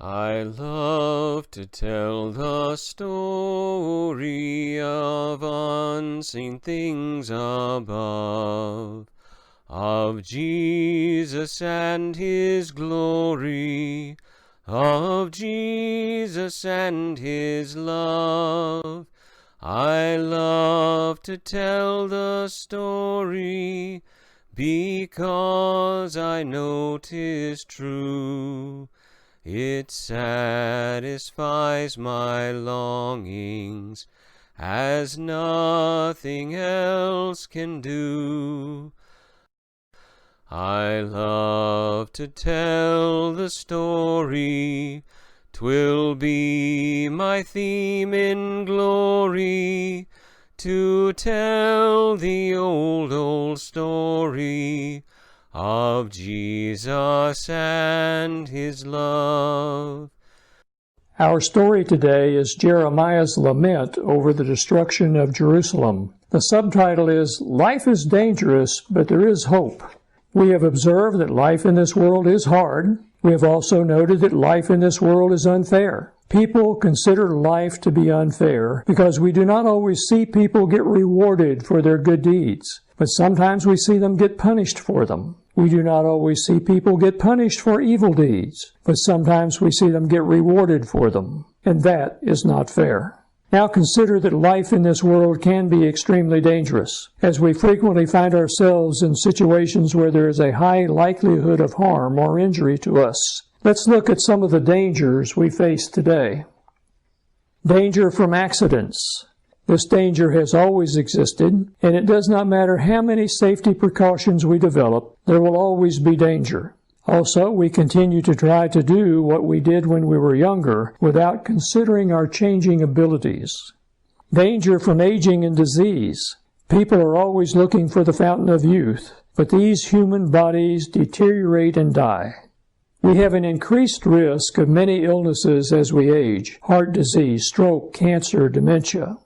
I love to tell the story of unseen things above, of Jesus and His glory, of Jesus and His love. I love to tell the story, because I know 'tis true. It satisfies my longings as nothing else can do. I love to tell the story, 'twill be my theme in glory, to tell the old story of Jesus and His love. Our story today is Jeremiah's lament over the destruction of Jerusalem. The subtitle is, "Life is dangerous, but there is hope." We have observed that life in this world is hard. We have also noted that life in this world is unfair. People consider life to be unfair because we do not always see people get rewarded for their good deeds, but sometimes we see them get punished for them. We do not always see people get punished for evil deeds, but sometimes we see them get rewarded for them, and that is not fair. Now consider that life in this world can be extremely dangerous, as we frequently find ourselves in situations where there is a high likelihood of harm or injury to us. Let's look at some of the dangers we face today. Danger from accidents. This danger has always existed, and it does not matter how many safety precautions we develop, there will always be danger. Also, we continue to try to do what we did when we were younger without considering our changing abilities. Danger from aging and disease. People are always looking for the fountain of youth, but these human bodies deteriorate and die. We have an increased risk of many illnesses as we age: heart disease, stroke, cancer, dementia.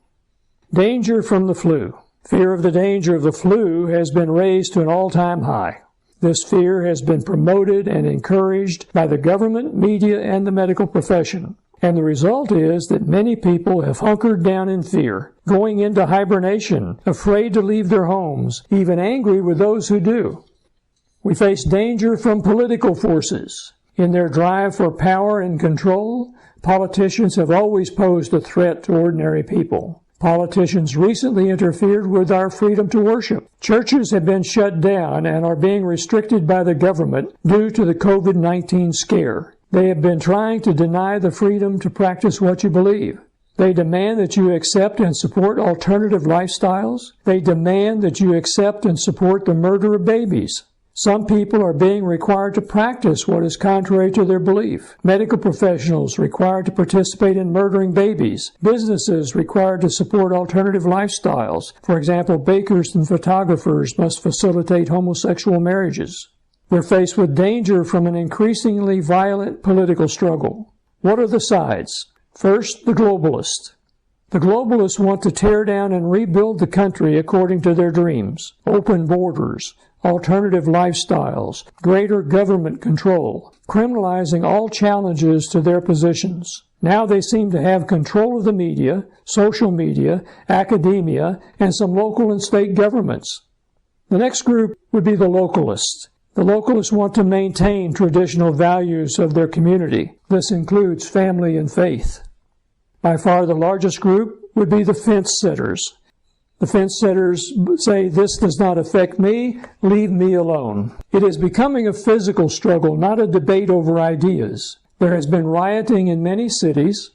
Danger from the flu. Fear of the danger of the flu has been raised to an all-time high. This fear has been promoted and encouraged by the government, media, and the medical profession. And the result is that many people have hunkered down in fear, going into hibernation, afraid to leave their homes, even angry with those who do. We face danger from political forces. In their drive for power and control, politicians have always posed a threat to ordinary people. Politicians recently interfered with our freedom to worship. Churches have been shut down and are being restricted by the government due to the COVID-19 scare. They have been trying to deny the freedom to practice what you believe. They demand that you accept and support alternative lifestyles. They demand that you accept and support the murder of babies. Some people are being required to practice what is contrary to their belief. Medical professionals required to participate in murdering babies. Businesses required to support alternative lifestyles. For example, bakers and photographers must facilitate homosexual marriages. We're faced with danger from an increasingly violent political struggle. What are the sides? First, the globalists. The globalists want to tear down and rebuild the country according to their dreams. Open borders, alternative lifestyles, greater government control, criminalizing all challenges to their positions. Now they seem to have control of the media, social media, academia, and some local and state governments. The next group would be the localists. The localists want to maintain traditional values of their community. This includes family and faith. By far the largest group would be the fence sitters. The fence sitters say, "This does not affect me, leave me alone." It is becoming a physical struggle, not a debate over ideas. There has been rioting in many cities.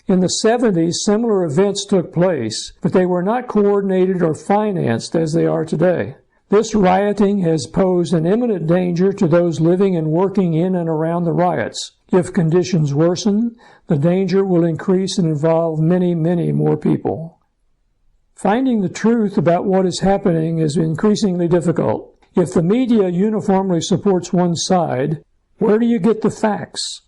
In the 70s, similar events took place, but they were not coordinated or financed as they are today. This rioting has posed an imminent danger to those living and working in and around the riots. If conditions worsen, the danger will increase and involve many, many more people. Finding the truth about what is happening is increasingly difficult. If the media uniformly supports one side, where do you get the facts?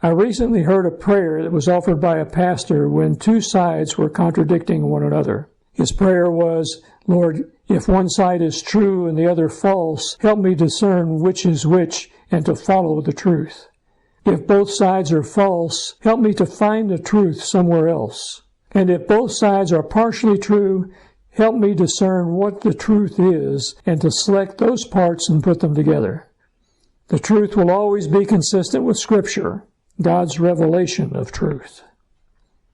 I recently heard a prayer that was offered by a pastor when two sides were contradicting one another. His prayer was, "Lord, if one side is true and the other false, help me discern which is which and to follow the truth." If both sides are false, help me to find the truth somewhere else. And if both sides are partially true, help me discern what the truth is and to select those parts and put them together. The truth will always be consistent with Scripture, God's revelation of truth.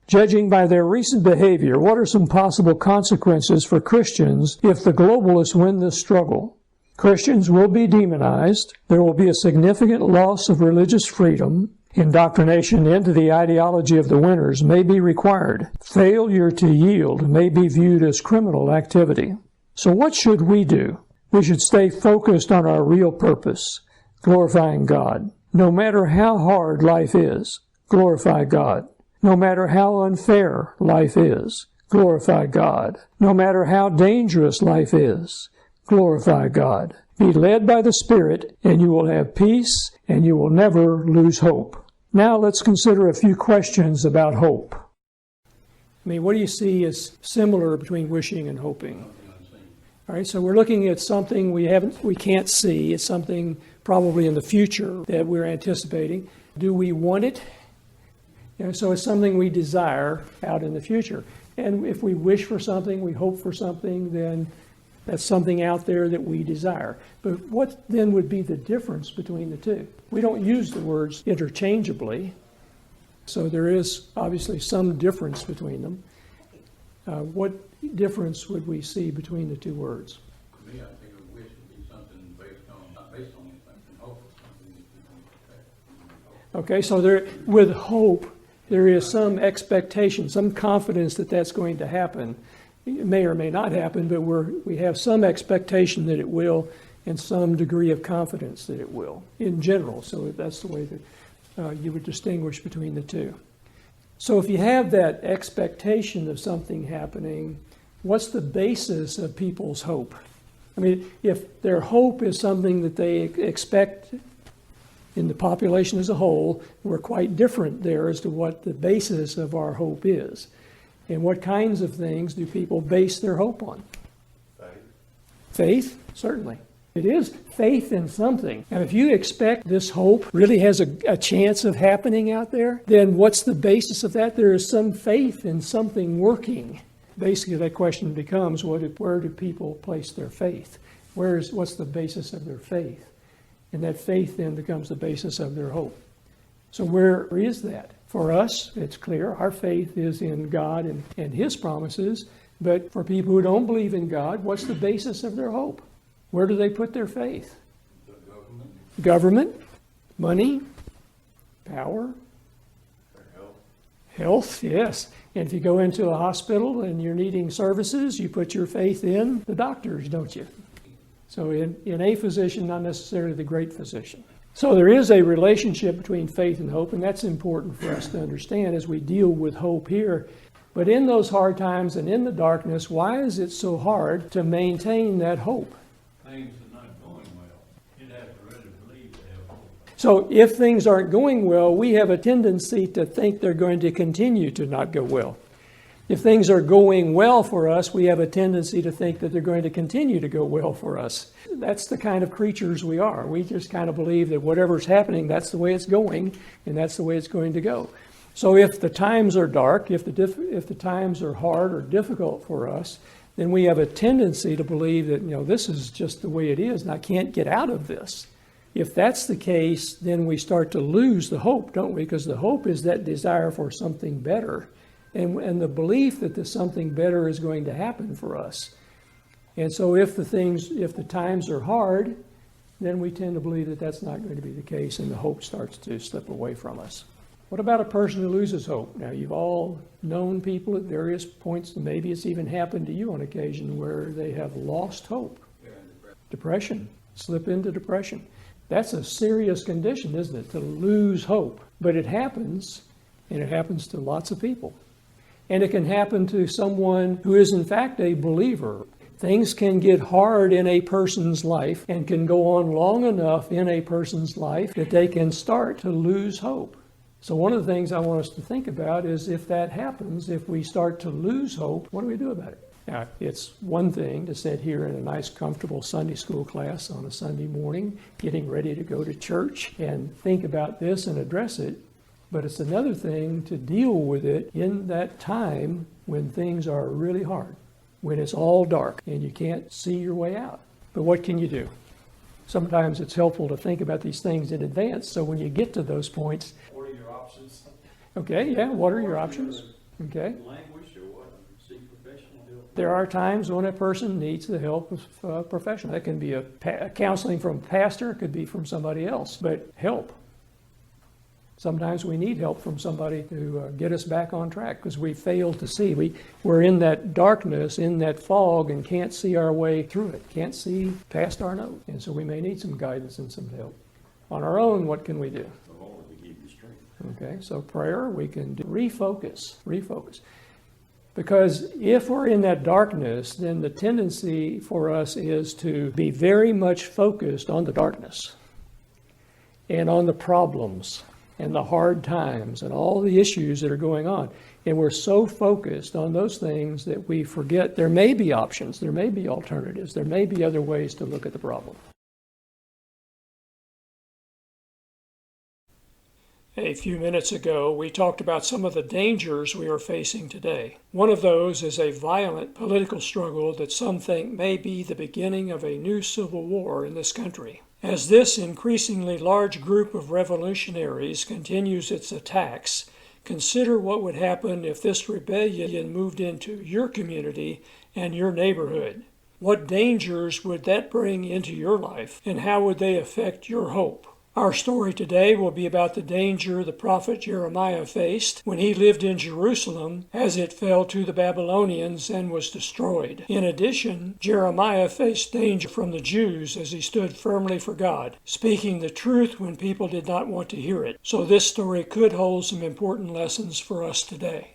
Judging by their recent behavior, what are some possible consequences for Christians if the globalists win this struggle? Christians will be demonized. There will be a significant loss of religious freedom. Indoctrination into the ideology of the winners may be required. Failure to yield may be viewed as criminal activity. So what should we do? We should stay focused on our real purpose, glorifying God. No matter how hard life is, glorify God. No matter how unfair life is, glorify God. No matter how dangerous life is, glorify God. Be led by the Spirit, and you will have peace, and you will never lose hope. Now let's consider a few questions about hope. What do you see as similar between wishing and hoping? All right, so we're looking at something we can't see. It's something probably in the future that we're anticipating. Do we want it? So it's something we desire out in the future. And if we wish for something, we hope for something, then that's something out there that we desire. But what then would be the difference between the two? We don't use the words interchangeably, so there is obviously some difference between them. What difference would we see between the two words? To me, I think a wish would be something not based on anything, and hope is something that you don't expect. Okay, so with hope, there is some expectation, some confidence that that's going to happen. It may or may not happen, but we have some expectation that it will and some degree of confidence that it will in general. So that's the way that you would distinguish between the two. So if you have that expectation of something happening, what's the basis of people's hope? If their hope is something that they expect in the population as a whole, we're quite different there as to what the basis of our hope is. And what kinds of things do people base their hope on? Faith, certainly. It is faith in something. And if you expect this hope really has a chance of happening out there, then what's the basis of that? There is some faith in something working. Basically, that question becomes, where do people place their faith? What's the basis of their faith? And that faith then becomes the basis of their hope. So where is that? For us, it's clear. Our faith is in God and His promises. But for people who don't believe in God, what's the basis of their hope? Where do they put their faith? The government. Government, money, power, health, yes. And if you go into a hospital and you're needing services, you put your faith in the doctors, don't you? So in a physician, not necessarily the great physician. So there is a relationship between faith and hope, and that's important for us to understand as we deal with hope here. But in those hard times and in the darkness, why is it so hard to maintain that hope? Things are not going well. You'd have to really believe they have hope. So if things aren't going well, we have a tendency to think they're going to continue to not go well. If things are going well for us, we have a tendency to think that they're going to continue to go well for us. That's the kind of creatures we are. We just kind of believe that whatever's happening, that's the way it's going, and that's the way it's going to go. So if the times are dark, if the times are hard or difficult for us, then we have a tendency to believe that, this is just the way it is, and I can't get out of this. If that's the case, then we start to lose the hope, don't we? Because the hope is that desire for something better. And the belief that there's something better is going to happen for us. And so if the times are hard, then we tend to believe that that's not going to be the case, and the hope starts to slip away from us. What about a person who loses hope? Now, you've all known people at various points, and maybe it's even happened to you on occasion, where they have lost hope. Depression, slip into depression. That's a serious condition, isn't it, to lose hope? But it happens, and it happens to lots of people. And it can happen to someone who is in fact a believer. Things can get hard in a person's life and can go on long enough in a person's life that they can start to lose hope. So one of the things I want us to think about is if that happens, if we start to lose hope, what do we do about it? Now, it's one thing to sit here in a nice, comfortable Sunday school class on a Sunday morning, getting ready to go to church and think about this and address it. But it's another thing to deal with it in that time when things are really hard, when it's all dark and you can't see your way out. But what can you do? Sometimes it's helpful to think about these things in advance, so when you get to those points. What are your options? Okay, yeah, what are your options? Okay. Language or what? Seek professional help? There are times when a person needs the help of a professional. That can be a counseling from a pastor, it could be from somebody else, but help. Sometimes we need help from somebody to get us back on track because we failed to see. We're in that darkness, in that fog, and can't see our way through it, can't see past our nose. And so we may need some guidance and some help. On our own, what can we do? The Lord will give you strength. Okay, so prayer, we can do refocus. Because if we're in that darkness, then the tendency for us is to be very much focused on the darkness and on the problems and the hard times and all the issues that are going on. And we're so focused on those things that we forget there may be options, there may be alternatives, there may be other ways to look at the problem. A few minutes ago, we talked about some of the dangers we are facing today. One of those is a violent political struggle that some think may be the beginning of a new civil war in this country. As this increasingly large group of revolutionaries continues its attacks, consider what would happen if this rebellion moved into your community and your neighborhood. What dangers would that bring into your life, and how would they affect your hope? Our story today will be about the danger the prophet Jeremiah faced when he lived in Jerusalem as it fell to the Babylonians and was destroyed. In addition, Jeremiah faced danger from the Jews as he stood firmly for God, speaking the truth when people did not want to hear it. So this story could hold some important lessons for us today.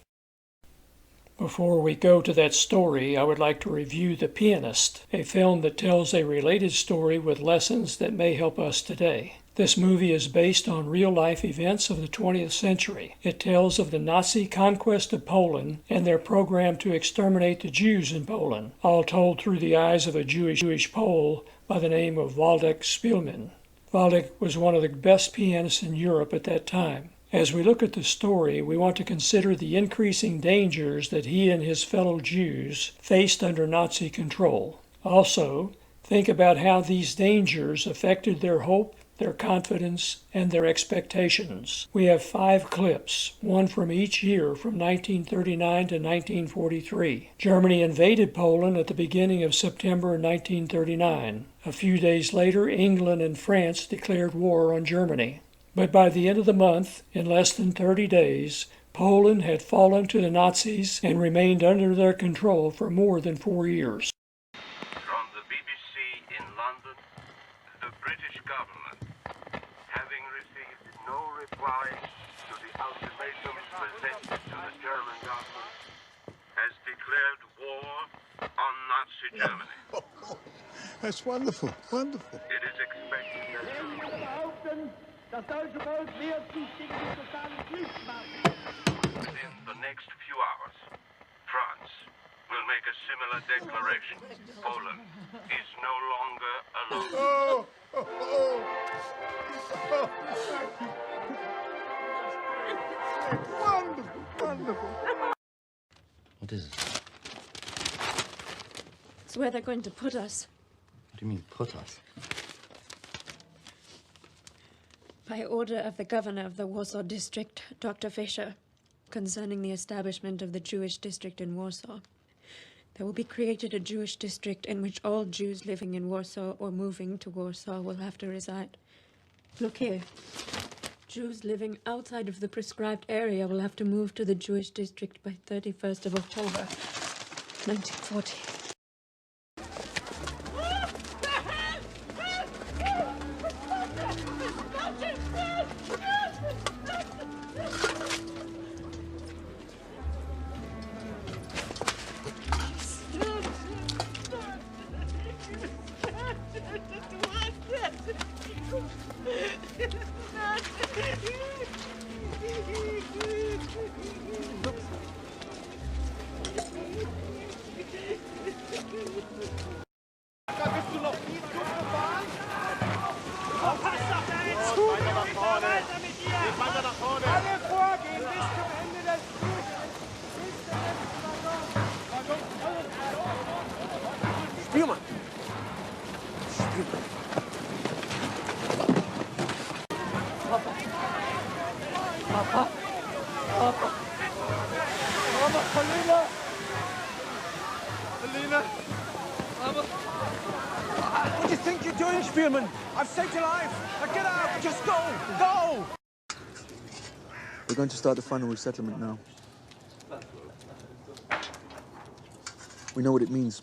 Before we go to that story, I would like to review The Pianist, a film that tells a related story with lessons that may help us today. This movie is based on real-life events of the 20th century. It tells of the Nazi conquest of Poland and their program to exterminate the Jews in Poland, all told through the eyes of a Jewish Pole by the name of Waldek Spielmann. Waldek was one of the best pianists in Europe at that time. As we look at the story, we want to consider the increasing dangers that he and his fellow Jews faced under Nazi control. Also, think about how these dangers affected their hope, their confidence, and their expectations. We have 5 clips, one from each year from 1939 to 1943. Germany invaded Poland at the beginning of September 1939. A few days later, England and France declared war on Germany. But by the end of the month, in less than 30 days, Poland had fallen to the Nazis and remained under their control for more than 4 years. From the BBC in London, the British government, having received no reply to the ultimatum presented to the German government, has declared war on Nazi Germany. That's wonderful, wonderful. It is expected that within the next few hours, France will make a similar declaration. Poland is no longer alone. Oh, oh, oh. Wonderful, wonderful. What is it? It's where they're going to put us. What do you mean, put us? By order of the governor of the Warsaw district, Dr. Fischer, concerning the establishment of the Jewish district in Warsaw. There will be created a Jewish district in which all Jews living in Warsaw or moving to Warsaw will have to reside. Look here. Jews living outside of the prescribed area will have to move to the Jewish district by 31st of October, 1940. Alle vorgehen bis zum Ende des Fluges. Bis der letzte Waggon. Spielmann! Papa! Papa! Mama, Alina! Alina! Mama! What do you think you're doing, Spielmann? I've saved your life! Now get out! Just go! Go! We're going to start the final resettlement now. We know what it means.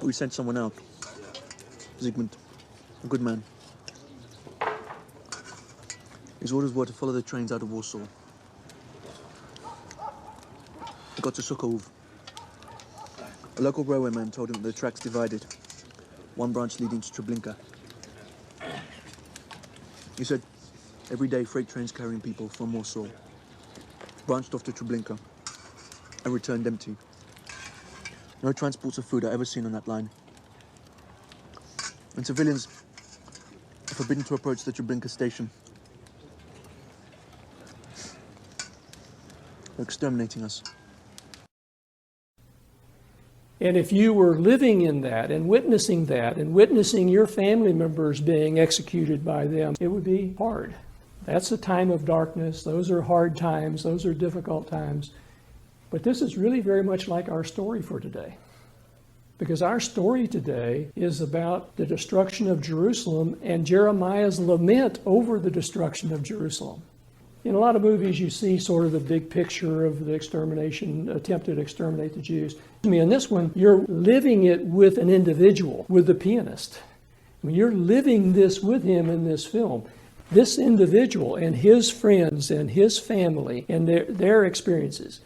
We sent someone out. Zygmunt, a good man. His orders were to follow the trains out of Warsaw. He got to Sokołów. A local railwayman told him that the tracks divided, one branch leading to Treblinka. He said every day freight trains carrying people from Warsaw branched off to Treblinka and returned empty. No transports of food are ever seen on that line. And civilians are forbidden to approach the Treblinka station. They're exterminating us. And if you were living in that and witnessing your family members being executed by them, it would be hard. That's a time of darkness. Those are hard times. Those are difficult times. But this is really very much like our story for today. Because our story today is about the destruction of Jerusalem and Jeremiah's lament over the destruction of Jerusalem. In a lot of movies, you see sort of the big picture of the attempt to exterminate the Jews. In this one, you're living it with an individual, with the pianist. I mean, you're living this with him in this film. This individual and his friends and his family and their experiences.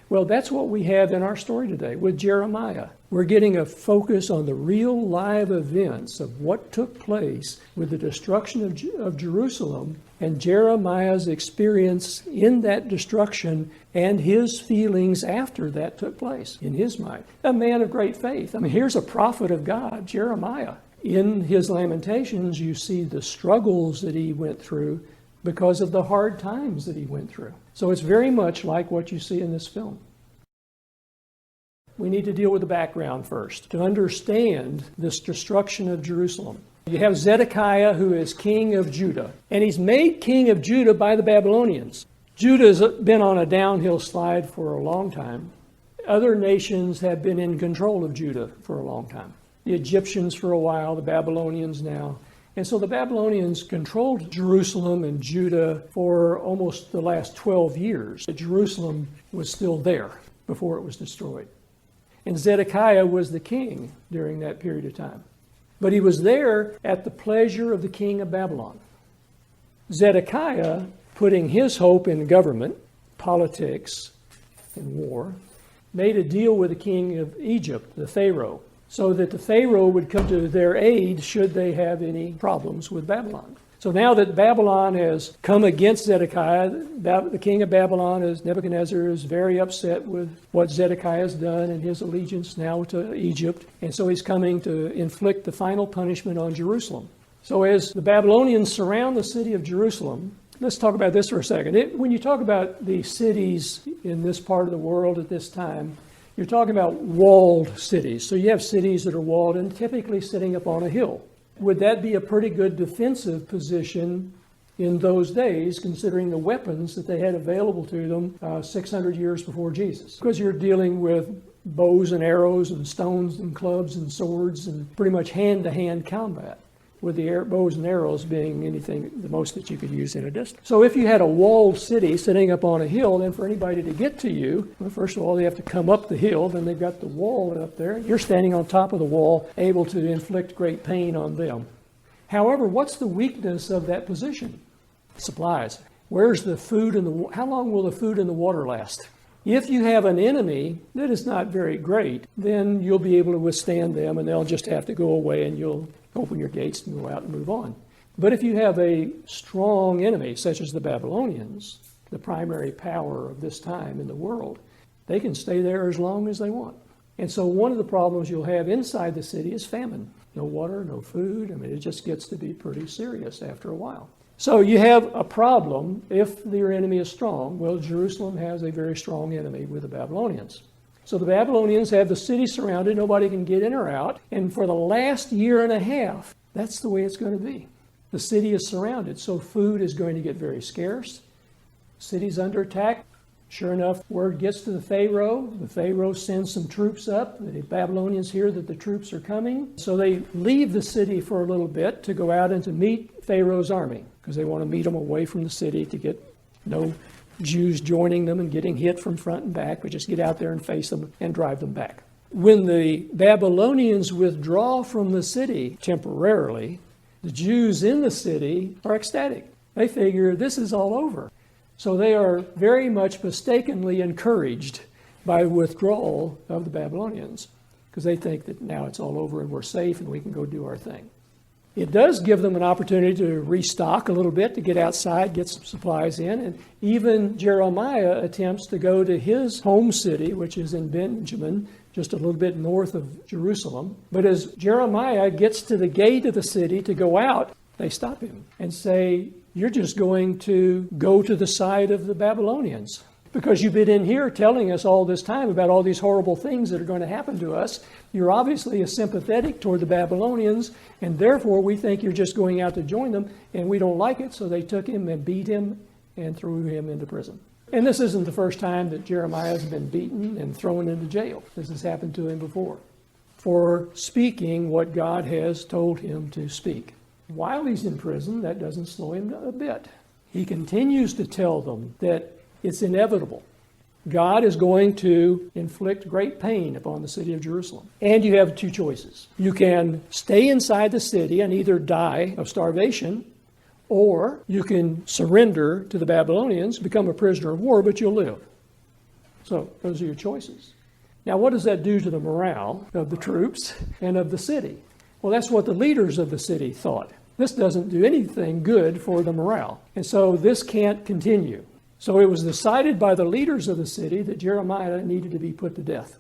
Well, that's what we have in our story today with Jeremiah. We're getting a focus on the real live events of what took place with the destruction of Jerusalem and Jeremiah's experience in that destruction and his feelings after that took place in his mind. A man of great faith. I mean, here's a prophet of God, Jeremiah. In his Lamentations, you see the struggles that he went through because of the hard times that he went through. So it's very much like what you see in this film. We need to deal with the background first to understand this destruction of Jerusalem. You have Zedekiah, who is king of Judah, and he's made king of Judah by the Babylonians. Judah's been on a downhill slide for a long time. Other nations have been in control of Judah for a long time. The Egyptians for a while, the Babylonians now. And so the Babylonians controlled Jerusalem and Judah for almost the last 12 years. Jerusalem was still there before it was destroyed. And Zedekiah was the king during that period of time. But he was there at the pleasure of the king of Babylon. Zedekiah, putting his hope in government, politics, and war, made a deal with the king of Egypt, the Pharaoh, so that the Pharaoh would come to their aid should they have any problems with Babylon. So now that Babylon has come against Zedekiah, the king of Babylon, Nebuchadnezzar, is very upset with what Zedekiah has done and his allegiance now to Egypt. And so he's coming to inflict the final punishment on Jerusalem. So as the Babylonians surround the city of Jerusalem, let's talk about this for a second. When you talk about the cities in this part of the world at this time, you're talking about walled cities. So you have cities that are walled and typically sitting up on a hill. Would that be a pretty good defensive position in those days, considering the weapons that they had available to them 600 years before Jesus? Because you're dealing with bows and arrows and stones and clubs and swords and pretty much hand-to-hand combat, with the bows and arrows being anything, the most that you could use in a distance. So if you had a walled city sitting up on a hill, then for anybody to get to you, well, first of all, they have to come up the hill, then they've got the wall up there. You're standing on top of the wall, able to inflict great pain on them. However, what's the weakness of that position? Supplies. Where's the food and how long will the food and the water last? If you have an enemy that is not very great, then you'll be able to withstand them and they'll just have to go away and you'll open your gates and go out and move on. But if you have a strong enemy, such as the Babylonians, the primary power of this time in the world, they can stay there as long as they want. And so one of the problems you'll have inside the city is famine. No water, no food. I mean, it just gets to be pretty serious after a while. So you have a problem if your enemy is strong. Well, Jerusalem has a very strong enemy with the Babylonians. So the Babylonians have the city surrounded. Nobody can get in or out. And for the last year and a half, that's the way it's going to be. The city is surrounded, so food is going to get very scarce. The city's under attack. Sure enough, word gets to the Pharaoh. The Pharaoh sends some troops up. The Babylonians hear that the troops are coming. So they leave the city for a little bit to go out and to meet Pharaoh's army, because they want to meet them away from the city to get no Jews joining them and getting hit from front and back, but just get out there and face them and drive them back. When the Babylonians withdraw from the city temporarily, the Jews in the city are ecstatic. They figure this is all over. So they are very much mistakenly encouraged by withdrawal of the Babylonians, because they think that now it's all over and we're safe and we can go do our thing. It does give them an opportunity to restock a little bit, to get outside, get some supplies in, and even Jeremiah attempts to go to his home city, which is in Benjamin, just a little bit north of Jerusalem. But as Jeremiah gets to the gate of the city to go out, they stop him and say, "You're just going to go to the side of the Babylonians, because you've been in here telling us all this time about all these horrible things that are going to happen to us. You're obviously sympathetic toward the Babylonians, and therefore we think you're just going out to join them, and we don't like it." So they took him and beat him and threw him into prison. And this isn't the first time that Jeremiah has been beaten and thrown into jail. This has happened to him before for speaking what God has told him to speak. While he's in prison, that doesn't slow him a bit. He continues to tell them that it's inevitable. God is going to inflict great pain upon the city of Jerusalem. And you have two choices. You can stay inside the city and either die of starvation, or you can surrender to the Babylonians, become a prisoner of war, but you'll live. So those are your choices. Now, what does that do to the morale of the troops and of the city? Well, that's what the leaders of the city thought. This doesn't do anything good for the morale. And so this can't continue. So it was decided by the leaders of the city that Jeremiah needed to be put to death.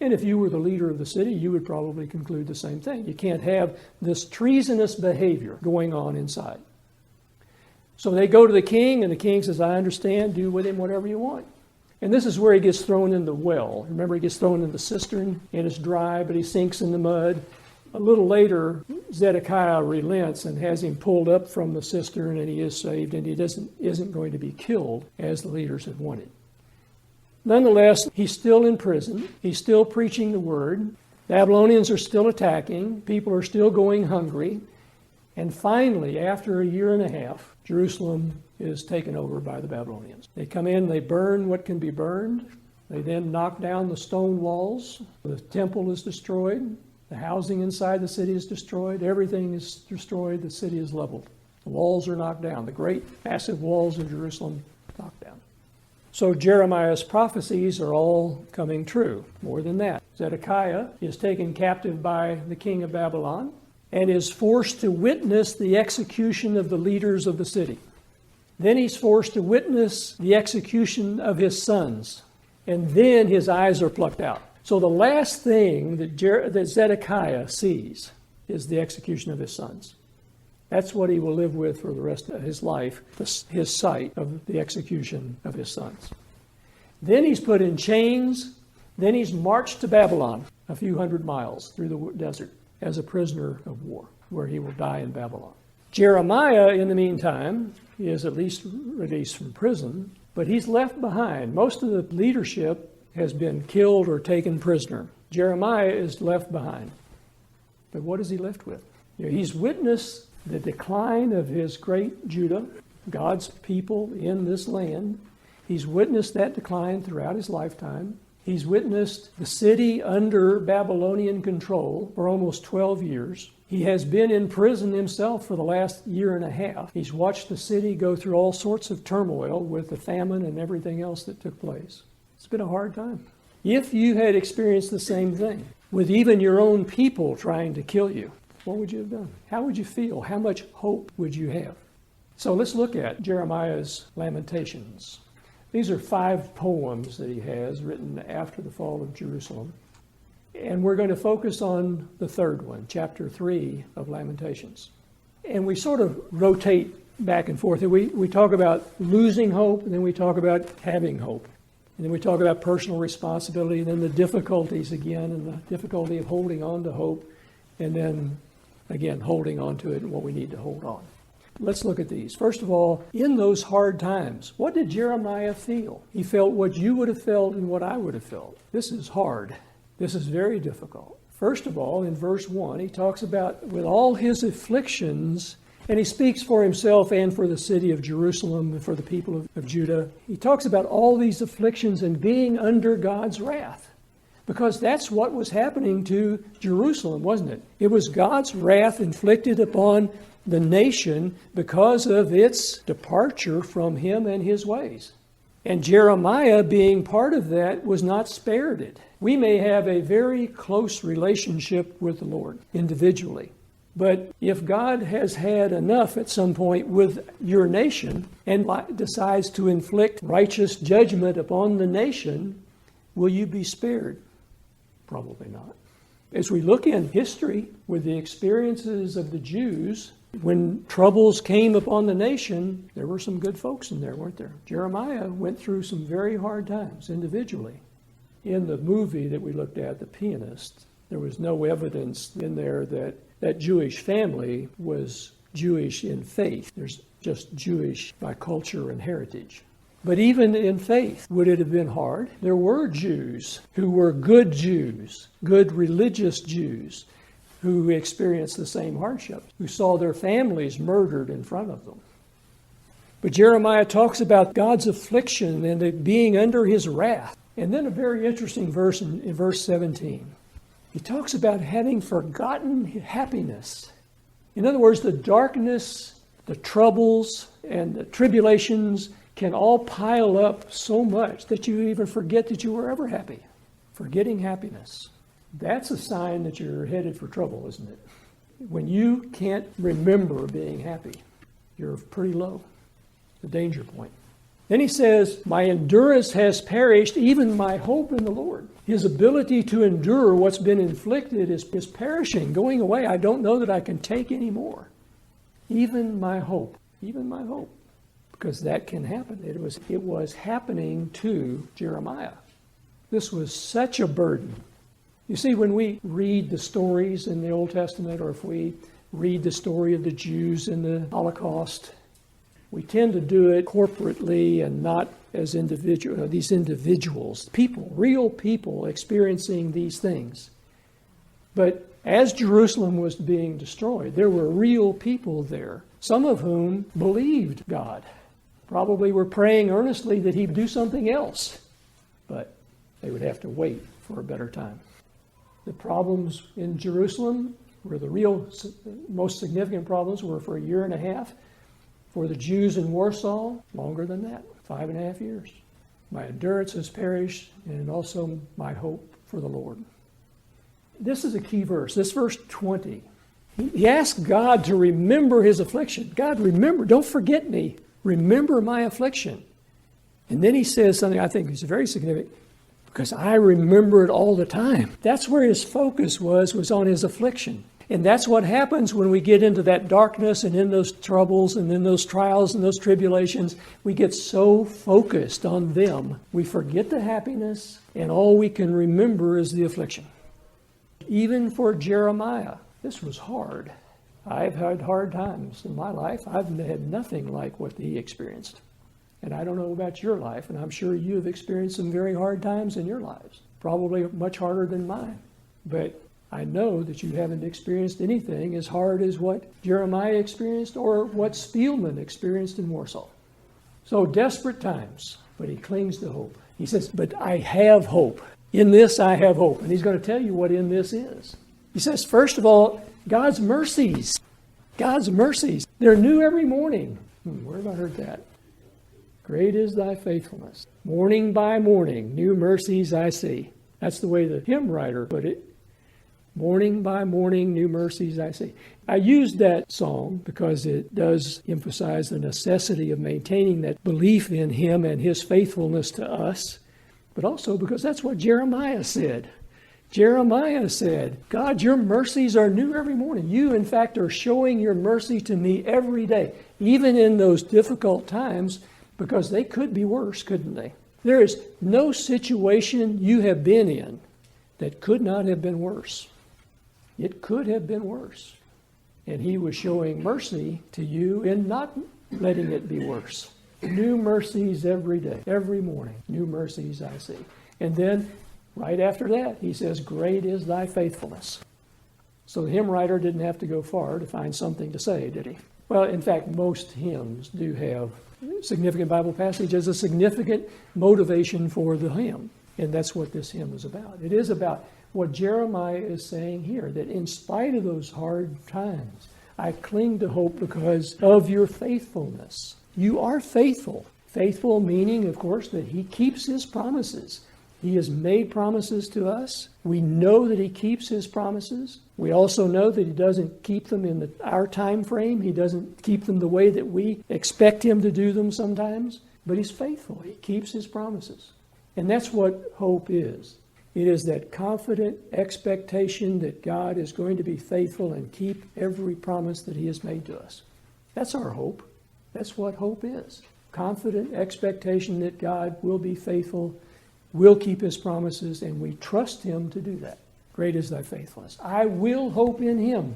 And if you were the leader of the city, you would probably conclude the same thing. You can't have this treasonous behavior going on inside. So they go to the king, and the king says, "I understand, do with him whatever you want." And this is where he gets thrown in the well. Remember, he gets thrown in the cistern, and it's dry, but he sinks in the mud. A little later, Zedekiah relents and has him pulled up from the cistern, and he is saved, and he isn't going to be killed as the leaders had wanted. Nonetheless, he's still in prison. He's still preaching the word. Babylonians are still attacking. People are still going hungry. And finally, after a year and a half, Jerusalem is taken over by the Babylonians. They come in, they burn what can be burned. They then knock down the stone walls. The temple is destroyed. The housing inside the city is destroyed. Everything is destroyed. The city is leveled. The walls are knocked down. The great, massive walls of Jerusalem knocked down. So Jeremiah's prophecies are all coming true. More than that, Zedekiah is taken captive by the king of Babylon and is forced to witness the execution of the leaders of the city. Then he's forced to witness the execution of his sons. And then his eyes are plucked out. So the last thing that Zedekiah sees is the execution of his sons. That's what he will live with for the rest of his life, his sight of the execution of his sons. Then he's put in chains. Then he's marched to Babylon, a few hundred miles through the desert, as a prisoner of war, where he will die in Babylon. Jeremiah, in the meantime, is at least released from prison, but he's left behind. Most of the leadership has been killed or taken prisoner. Jeremiah is left behind. But what is he left with? He's witnessed the decline of his great Judah, God's people in this land. He's witnessed that decline throughout his lifetime. He's witnessed the city under Babylonian control for almost 12 years. He has been in prison himself for the last year and a half. He's watched the city go through all sorts of turmoil with the famine and everything else that took place. It's been a hard time. If you had experienced the same thing, with even your own people trying to kill you, what would you have done? How would you feel? How much hope would you have? So let's look at Jeremiah's Lamentations. These are 5 poems that he has written after the fall of Jerusalem. And we're going to focus on the third one, chapter 3 of Lamentations. And we sort of rotate back and forth. We talk about losing hope, and then we talk about having hope. And then we talk about personal responsibility, and then the difficulties again, and the difficulty of holding on to hope, and then, again, holding on to it and what we need to hold on. Let's look at these. First of all, in those hard times, what did Jeremiah feel? He felt what you would have felt and what I would have felt. This is hard. This is very difficult. First of all, in verse 1, he talks about with all his afflictions, and he speaks for himself and for the city of Jerusalem and for the people of Judah. He talks about all these afflictions and being under God's wrath. Because that's what was happening to Jerusalem, wasn't it? It was God's wrath inflicted upon the nation because of its departure from him and his ways. And Jeremiah, being part of that, was not spared it. We may have a very close relationship with the Lord individually. But if God has had enough at some point with your nation and decides to inflict righteous judgment upon the nation, will you be spared? Probably not. As we look in history with the experiences of the Jews, when troubles came upon the nation, there were some good folks in there, weren't there? Jeremiah went through some very hard times individually. In the movie that we looked at, The Pianist, there was no evidence in there that that Jewish family was Jewish in faith. There's just Jewish by culture and heritage. But even in faith, would it have been hard? There were Jews who were good Jews, good religious Jews, who experienced the same hardships, who saw their families murdered in front of them. But Jeremiah talks about God's affliction and it being under his wrath. And then a very interesting verse in verse 17. He talks about having forgotten happiness. In other words, the darkness, the troubles, and the tribulations can all pile up so much that you even forget that you were ever happy. Forgetting happiness. That's a sign that you're headed for trouble, isn't it? When you can't remember being happy, you're pretty low. The danger point. Then he says, my endurance has perished, even my hope in the Lord. His ability to endure what's been inflicted is perishing, going away. I don't know that I can take any more. Even my hope. Because that can happen. It was happening to Jeremiah. This was such a burden. You see, when we read the stories in the Old Testament, or if we read the story of the Jews in the Holocaust, we tend to do it corporately and not as these individuals, people, real people experiencing these things. But as Jerusalem was being destroyed, there were real people there, some of whom believed God, probably were praying earnestly that he'd do something else, but they would have to wait for a better time. The problems in Jerusalem were most significant problems were for 1.5 years. For the Jews in Warsaw, longer than that, 5.5 years. My endurance has perished, and also my hope for the Lord. This is a key verse. This verse 20. He asked God to remember his affliction. God, remember, don't forget me. Remember my affliction. And then he says something I think is very significant, because I remember it all the time. That's where his focus was on his affliction. And that's what happens when we get into that darkness and in those troubles and in those trials and those tribulations. We get so focused on them, we forget the happiness, and all we can remember is the affliction. Even for Jeremiah, this was hard. I've had hard times in my life. I've had nothing like what he experienced. And I don't know about your life, and I'm sure you have experienced some very hard times in your lives, probably much harder than mine. But I know that you haven't experienced anything as hard as what Jeremiah experienced or what Spielman experienced in Warsaw. So desperate times, but he clings to hope. He says, but I have hope. In this I have hope. And he's going to tell you what in this is. He says, first of all, God's mercies. God's mercies. They're new every morning. Where have I heard that? Great is thy faithfulness. Morning by morning, new mercies I see. That's the way the hymn writer put it. Morning by morning, new mercies I see. I used that song because it does emphasize the necessity of maintaining that belief in him and his faithfulness to us, but also because that's what Jeremiah said. Jeremiah said, God, your mercies are new every morning. You, in fact, are showing your mercy to me every day, even in those difficult times, because they could be worse, couldn't they? There is no situation you have been in that could not have been worse. It could have been worse. And he was showing mercy to you in not letting it be worse. New mercies every day, every morning. New mercies I see. And then right after that, he says, great is thy faithfulness. So the hymn writer didn't have to go far to find something to say, did he? Well, in fact, most hymns do have significant Bible passage as a significant motivation for the hymn. And that's what this hymn is about. It is about what Jeremiah is saying here, that in spite of those hard times, I cling to hope because of your faithfulness. You are faithful. Faithful meaning, of course, that he keeps his promises. He has made promises to us. We know that he keeps his promises. We also know that he doesn't keep them in our time frame. He doesn't keep them the way that we expect him to do them sometimes. But he's faithful. He keeps his promises. And that's what hope is. It is that confident expectation that God is going to be faithful and keep every promise that he has made to us. That's our hope. That's what hope is. Confident expectation that God will be faithful, will keep his promises, and we trust him to do that. Great is thy faithfulness. I will hope in him.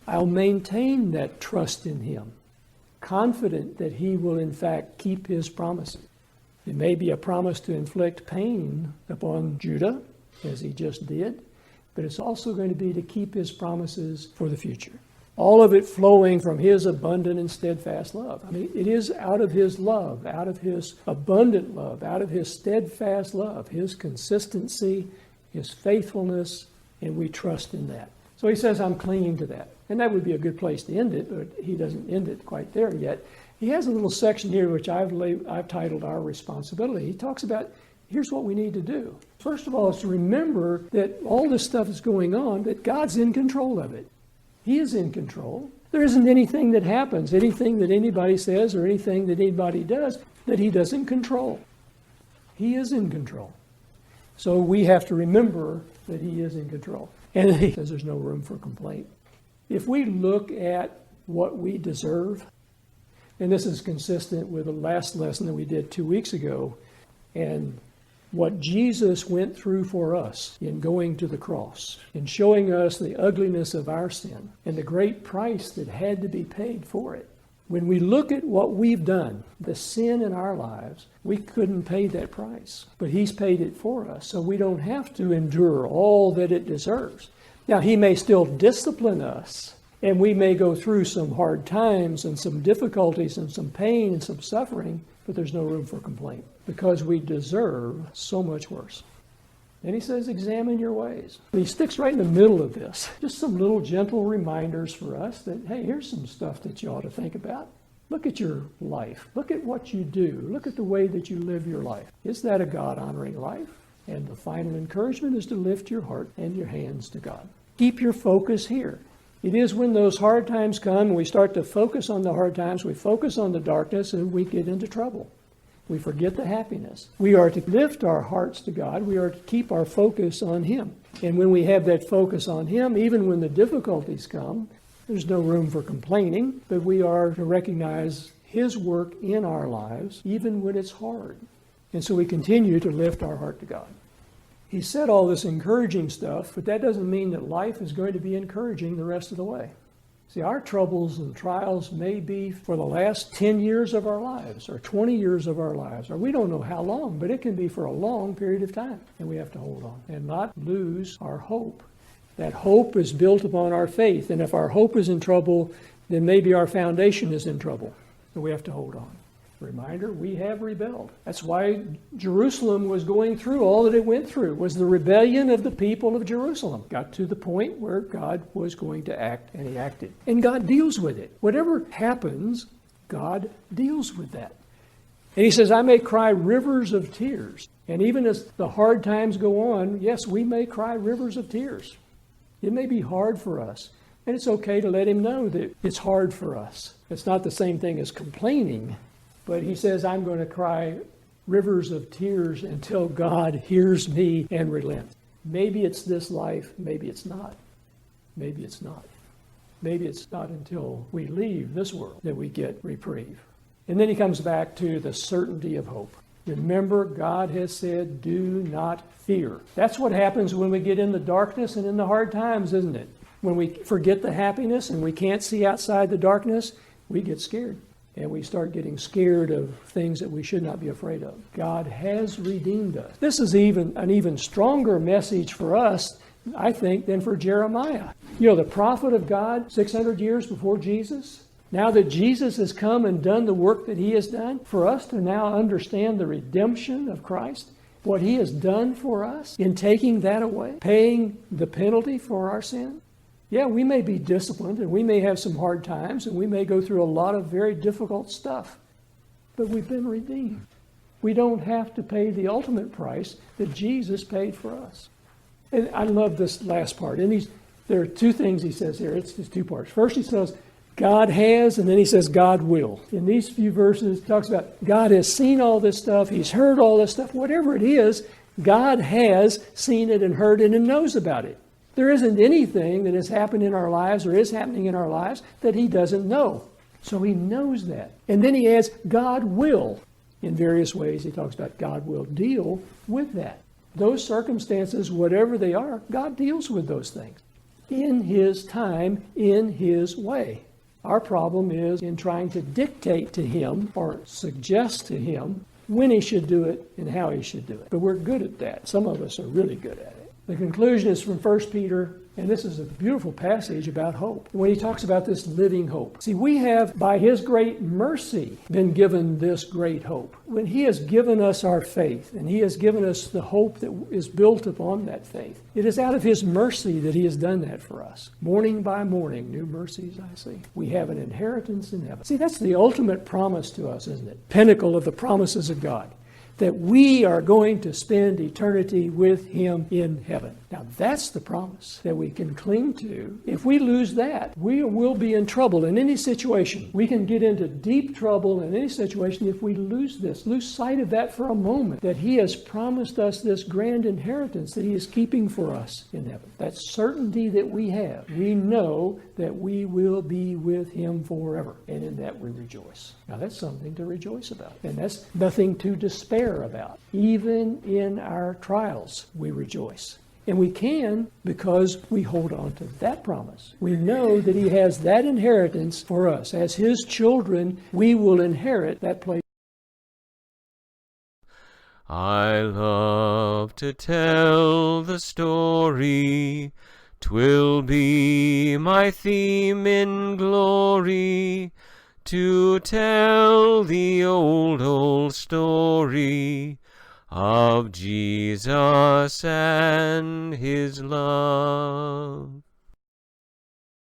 I'll maintain that trust in him, confident that he will in fact keep his promises. It may be a promise to inflict pain upon Judah, as he just did, but it's also going to be to keep his promises for the future. All of it flowing from his abundant and steadfast love. I mean, it is out of his love, out of his abundant love, out of his steadfast love, his consistency, his faithfulness, and we trust in that. So he says, I'm clinging to that. And that would be a good place to end it, but he doesn't end it quite there yet. He has a little section here which I've titled Our Responsibility. He talks about, here's what we need to do. First of all, is to remember that all this stuff is going on, that God's in control of it. He is in control. There isn't anything that happens, anything that anybody says or anything that anybody does that he doesn't control. He is in control. So we have to remember that he is in control. And he says there's no room for complaint. If we look at what we deserve, and this is consistent with the last lesson that we did 2 weeks ago, and what Jesus went through for us in going to the cross, in showing us the ugliness of our sin, and the great price that had to be paid for it. When we look at what we've done, the sin in our lives, we couldn't pay that price. But he's paid it for us, so we don't have to endure all that it deserves. Now, he may still discipline us, and we may go through some hard times and some difficulties and some pain and some suffering, but there's no room for complaint because we deserve so much worse. And he says, examine your ways. And he sticks right in the middle of this. Just some little gentle reminders for us that, hey, here's some stuff that you ought to think about. Look at your life. Look at what you do. Look at the way that you live your life. Is that a God-honoring life? And the final encouragement is to lift your heart and your hands to God. Keep your focus here. It is when those hard times come and we start to focus on the hard times, we focus on the darkness, and we get into trouble. We forget the happiness. We are to lift our hearts to God. We are to keep our focus on him. And when we have that focus on him, even when the difficulties come, there's no room for complaining, but we are to recognize his work in our lives, even when it's hard. And so we continue to lift our heart to God. He said all this encouraging stuff, but that doesn't mean that life is going to be encouraging the rest of the way. See, our troubles and trials may be for the last 10 years of our lives or 20 years of our lives, or we don't know how long, but it can be for a long period of time. And we have to hold on and not lose our hope. That hope is built upon our faith. And if our hope is in trouble, then maybe our foundation is in trouble. So we have to hold on. Reminder, we have rebelled. That's why Jerusalem was going through all that it went through, was the rebellion of the people of Jerusalem. Got to the point where God was going to act, and he acted. And God deals with it. Whatever happens, God deals with that. And he says, I may cry rivers of tears. And even as the hard times go on, yes, we may cry rivers of tears. It may be hard for us. And it's okay to let him know that it's hard for us. It's not the same thing as complaining. But he says, I'm going to cry rivers of tears until God hears me and relents. Maybe it's this life, maybe it's not. Maybe it's not. Maybe it's not until we leave this world that we get reprieve. And then he comes back to the certainty of hope. Remember, God has said, do not fear. That's what happens when we get in the darkness and in the hard times, isn't it? When we forget the happiness and we can't see outside the darkness, we get scared. And we start getting scared of things that we should not be afraid of. God has redeemed us. This is an even stronger message for us, I think, than for Jeremiah. You know, the prophet of God 600 years before Jesus. Now that Jesus has come and done the work that he has done, for us to now understand the redemption of Christ, what he has done for us in taking that away, paying the penalty for our sin. Yeah, we may be disciplined and we may have some hard times and we may go through a lot of very difficult stuff, but we've been redeemed. We don't have to pay the ultimate price that Jesus paid for us. And I love this last part. And there are two things he says here. It's two parts. First, he says, God has, and then he says, God will. In these few verses, he talks about God has seen all this stuff. He's heard all this stuff. Whatever it is, God has seen it and heard it and knows about it. There isn't anything that has happened in our lives or is happening in our lives that he doesn't know. So he knows that. And then he adds, God will. In various ways, he talks about God will deal with that. Those circumstances, whatever they are, God deals with those things in his time, in his way. Our problem is in trying to dictate to him or suggest to him when he should do it and how he should do it. But we're good at that. Some of us are really good at it. The conclusion is from 1 Peter, and this is a beautiful passage about hope. When he talks about this living hope. See, we have, by his great mercy, been given this great hope. When he has given us our faith, and he has given us the hope that is built upon that faith, it is out of his mercy that he has done that for us. Morning by morning, new mercies I see. We have an inheritance in heaven. See, that's the ultimate promise to us, isn't it? Pinnacle of the promises of God. That we are going to spend eternity with him in heaven. Now that's the promise that we can cling to. If we lose that, we will be in trouble in any situation. We can get into deep trouble in any situation if we lose sight of that for a moment, that he has promised us this grand inheritance that he is keeping for us in heaven. That certainty that we have. We know that we will be with him forever, and in that we rejoice. Now that's something to rejoice about, and that's nothing to despair about. Even in our trials, we rejoice. And we can because we hold on to that promise. We know that he has that inheritance for us. As his children, we will inherit that place. I love to tell the story. 'Twill be my theme in glory, to tell the old story of Jesus and his love.